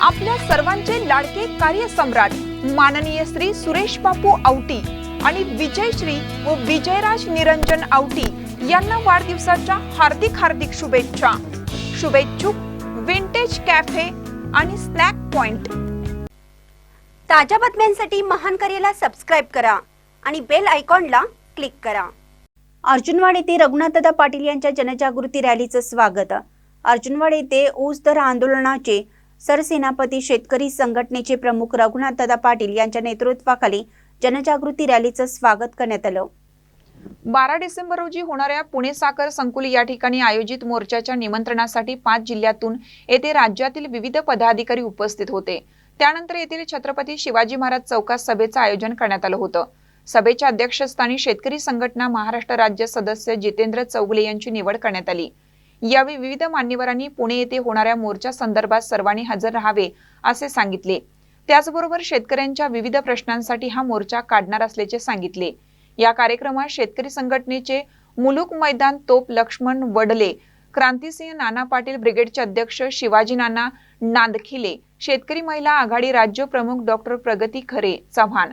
आपल्या सर्वांचे लाडके कार्यसम्राट माननीय श्री सुरेश बापू आवटी आणि विजयश्री व विजयराज निरंजन आवटी यांना वाढदिवसाच्या हार्दिक शुभेच्छा। शुभेच्छुक विंटेज कॅफे आणि स्नॅक पॉइंट। ताज्या बातम्यांसाठी महान करेला सबस्क्राइब करा आणि बेल आयकॉनला क्लिक करा। अर्जुनवाड येथे रघुनाथदादा पाटील यांच्या जनजागृती रॅलीचं स्वागत। अर्जुनवाड येथे ऊस दर आंदोलनाचे सरसेनापती शेतकरी संघटनेचे प्रमुख रघुनाथदादा पाटील यांच्या नेतृत्वाखाली जनजागृती रॅलीचं स्वागत करण्यात आलं। 12 डिसेंबर रोजी होणाऱ्या पुणे साखर संकुल या ठिकाणी आयोजित मोर्चाच्या निमंत्रणासाठी 5 जिल्ह्यातून येथे राज्यातील विविध पदाधिकारी उपस्थित होते। त्यानंतर येथील छत्रपती शिवाजी महाराज चौकात सभेचं आयोजन करण्यात आलं होतं। सभेच्या अध्यक्षस्थानी शेतकरी संघटना महाराष्ट्र राज्य सदस्य जितेंद्र चौगुले यांची निवड करण्यात आली। यावेळी विविध मान्यवरांनी पुणे येथे होणाऱ्या मोर्चा संदर्भात सर्वांनी हजर राहावे असे सांगितले। त्याचबरोबर शेतकऱ्यांच्या विविध प्रश्नांसाठी हा मोर्चा काढणार असल्याचे सांगितले। या कार्यक्रमात शेतकरी संघटनेचे मुलुक मैदान तोप लक्ष्मण वडले, क्रांतिसिंह नाना पाटील ब्रिगेडचे अध्यक्ष शिवाजी नाना नांदखिले, शेतकरी महिला आघाडी राज्य प्रमुख डॉक्टर प्रगती खरे चव्हाण,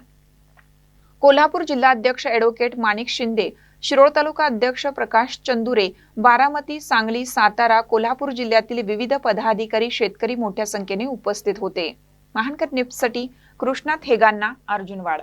कोल्हापूर जिल्हा अध्यक्ष ॲडव्होकेट माणिक शिंदे, शिरोळ तालुका अध्यक्ष प्रकाश चंदुरे, बारामती, सांगली, सातारा, कोल्हापूर जिल्ह्यातील विविध पदाधिकारी शेतकरी मोठ्या संख्येने उपस्थित होते। महानकर न्यूजसाठी कृष्णा थेगांना, अर्जुनवाड।